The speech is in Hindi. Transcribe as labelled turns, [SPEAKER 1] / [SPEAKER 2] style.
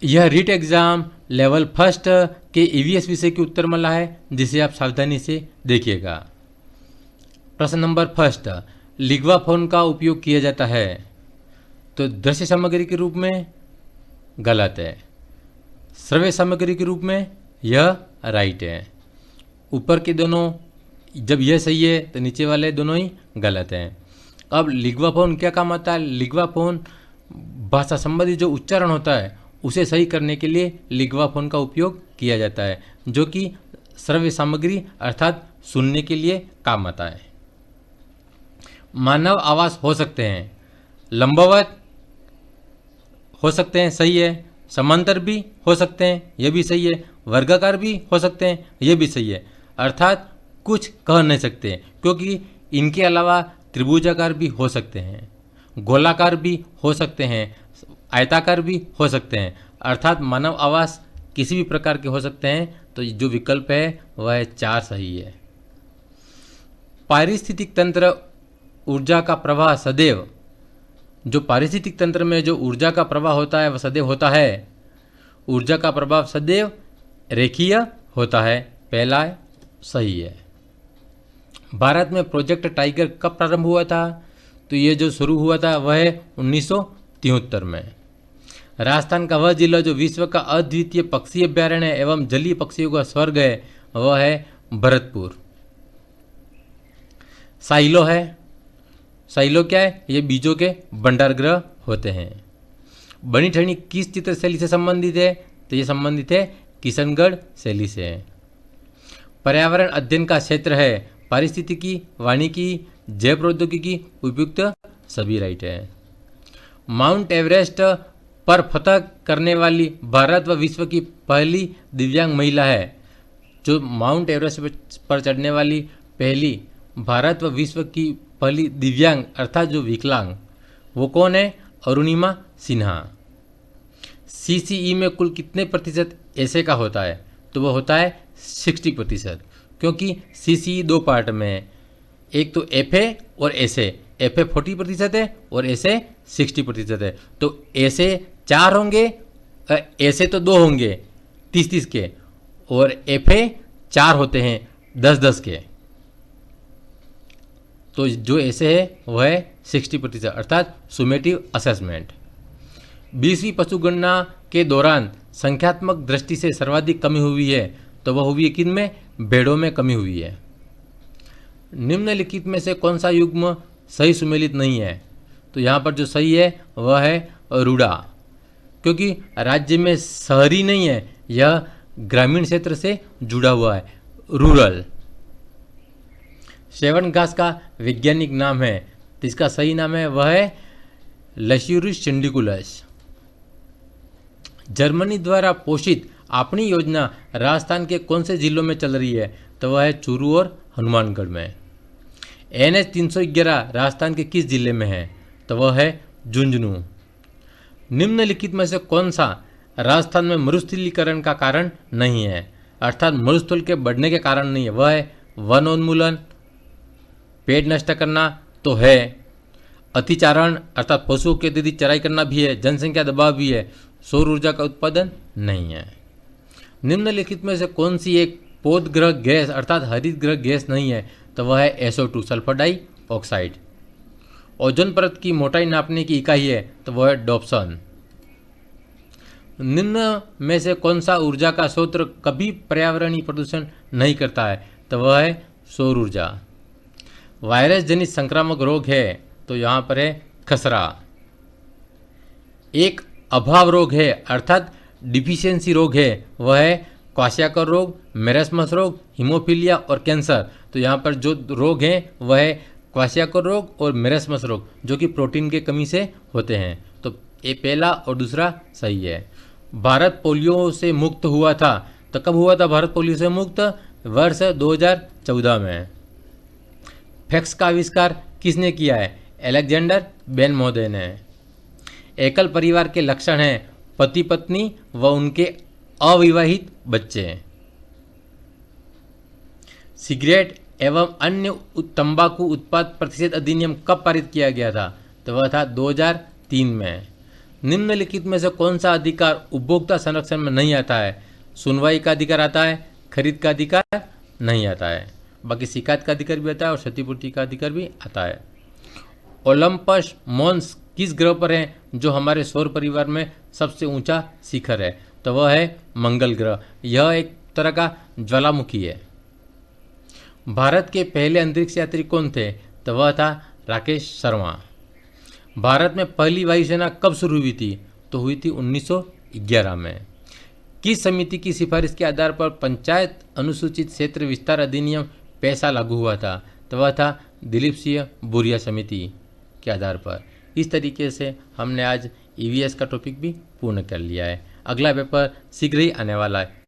[SPEAKER 1] यह रीट एग्ज़ाम लेवल फर्स्ट के ईवीएस विषय की उत्तरमाला है, जिसे आप सावधानी से देखिएगा। प्रश्न नंबर फर्स्ट, लिग्वा फोन का उपयोग किया जाता है तो दृश्य सामग्री के रूप में, गलत है। श्रव्य सामग्री के रूप में, यह राइट है। ऊपर के दोनों जब यह सही है तो नीचे वाले दोनों ही गलत हैं। अब लिग्वा फोन क्या काम आता है? लिग्वा फोन भाषा संबंधी जो उच्चारण होता है उसे सही करने के लिए लिग्वा फोन का उपयोग किया जाता है, जो कि श्रव्य सामग्री अर्थात सुनने के लिए काम आता है। मानव आवास हो सकते हैं लंबवत हो सकते हैं, सही है। समांतर भी हो सकते हैं, यह भी सही है। वर्गाकार भी हो सकते हैं, यह भी सही है। अर्थात कुछ कह नहीं सकते, क्योंकि इनके अलावा त्रिभुजाकार भी हो सकते हैं, गोलाकार भी हो सकते हैं, आयताकार भी हो सकते हैं। अर्थात मानव आवास किसी भी प्रकार के हो सकते हैं। तो जो विकल्प है वह 4 सही है। पारिस्थितिक तंत्र ऊर्जा का प्रवाह सदैव, जो पारिस्थितिक तंत्र में जो ऊर्जा का प्रवाह होता है वह सदैव होता है, ऊर्जा का प्रभाव सदैव रेखीय होता है, पहला सही है। भारत में प्रोजेक्ट टाइगर कब प्रारंभ हुआ था? तो ये जो शुरू हुआ था वह है 1973 में। राजस्थान का वह जिला जो विश्व का अद्वितीय पक्षी अभ्यारण्य एवं जलीय पक्षियों का स्वर्ग है वह है भरतपुर। साइलो है, साइलो क्या है? ये बीजों के भंडारगृह होते हैं। बनी ठनी किस चित्र शैली से संबंधित है? तो ये संबंधित है किशनगढ़ शैली से। पर्यावरण अध्ययन का क्षेत्र है पारिस्थितिकी, वानिकी, जैव प्रौद्योगिकी, उपयुक्त सभी राइट है। माउंट एवरेस्ट पर फतह करने वाली भारत व विश्व की पहली दिव्यांग महिला है। जो माउंट एवरेस्ट पर चढ़ने वाली पहली भारत व विश्व की पहली दिव्यांग अर्थात जो विकलांग, वो कौन है? अरुणिमा सिन्हा। सीसीई में कुल कितने प्रतिशत ऐसे का होता है? तो वह होता है 60%, क्योंकि सीसीई 2 पार्ट में है, एक तो एफए और एसए। एफए 40% है और एसए 60% है। तो एसए 4 होंगे, एसए तो 2 होंगे 30-30 के, और एफए 4 होते हैं 10-10 के। तो जो ऐसे है वह है 60%, अर्थात सुमेटिव असेसमेंट। 20वीं पशुगणना के दौरान संख्यात्मक दृष्टि से सर्वाधिक कमी हुई है, तो वह हुई है किन में? भेड़ों में कमी हुई है। निम्नलिखित में से कौन सा युग्म सही सुमेलित नहीं है? तो यहाँ पर जो सही है वह है रूड़ा, क्योंकि राज्य में शहरी नहीं है, यह ग्रामीण क्षेत्र से जुड़ा हुआ है, रूरल। सेवन घास का वैज्ञानिक नाम है, तो इसका सही नाम है वह है लैशियुरुस सिंडिकुलस। जर्मनी द्वारा पोषित अपनी योजना राजस्थान के कौन से जिलों में चल रही है? तो वह है चूरू और हनुमानगढ़ में। NH 311 राजस्थान के किस जिले में है? तो वह है झुंझुनू। निम्नलिखित में से कौन सा राजस्थान में मरुस्थलीकरण का कारण नहीं है, अर्थात मरुस्थल के बढ़ने के कारण नहीं है? वह है वनोन्मूलन, पेड़ नष्ट करना तो है, अतिचारण अर्थात पशुओं की अत्यधिक चराई करना भी है, जनसंख्या दबाव भी है, सौर ऊर्जा का उत्पादन नहीं है। निम्नलिखित में से कौन सी एक पोतग्रह गैस अर्थात हरित ग्रह गैस नहीं है? तो वह है SO2 सल्फर डाइऑक्साइड। ओजोन परत की मोटाई नापने की इकाई है, तो वह है डॉप्सन। निम्न में से कौन सा ऊर्जा का स्रोत कभी पर्यावरणीय प्रदूषण नहीं करता है? तो वह है सौर ऊर्जा। वायरस जनित संक्रामक रोग है, तो यहाँ पर है खसरा। एक अभाव रोग है अर्थात डिफिशियंसी रोग है, वह है क्वाशियाकर रोग, मेरेस्मस रोग, हीमोफीलिया और कैंसर। तो यहाँ पर जो रोग हैं वह है क्वाशियाकर रोग और मेरेस्मस रोग, जो कि प्रोटीन के कमी से होते हैं। तो ये पहला और दूसरा सही है। भारत पोलियो से मुक्त हुआ था, तो कब हुआ था भारत पोलियो से मुक्त? वर्ष 2014 में। फैक्स का आविष्कार किसने किया है? अलेक्जेंडर बेन महोदय ने। एकल परिवार के लक्षण हैं पति पत्नी व उनके अविवाहित बच्चे। सिगरेट एवं अन्य तंबाकू उत्पाद प्रतिषेध अधिनियम कब पारित किया गया था? तो वह था 2003 में। निम्नलिखित में से कौन सा अधिकार उपभोक्ता संरक्षण में नहीं आता है? सुनवाई का अधिकार आता है, खरीद का अधिकार नहीं आता है, बाकी शिकायत का अधिकार भी आता है और क्षतिपूर्ति का अधिकार भी आता है। ओलंपस मॉन्स किस ग्रह पर है जो हमारे सौर परिवार में सबसे ऊंचा शिखर है? तो वह है मंगल ग्रह। यह एक तरह का ज्वालामुखी है। भारत के पहले अंतरिक्ष यात्री कौन थे? तो वह था राकेश शर्मा। भारत में पहली वायुसेना कब शुरू हुई थी? तो हुई थी 1911 में। किस समिति की सिफारिश के आधार पर पंचायत अनुसूचित क्षेत्र विस्तार अधिनियम पैसा लागू हुआ था? तो वह था दिलीप सिंह बुरिया समिति के आधार पर। इस तरीके से हमने आज ईवीएस का टॉपिक भी पूर्ण कर लिया है। अगला पेपर शीघ्र ही आने वाला है।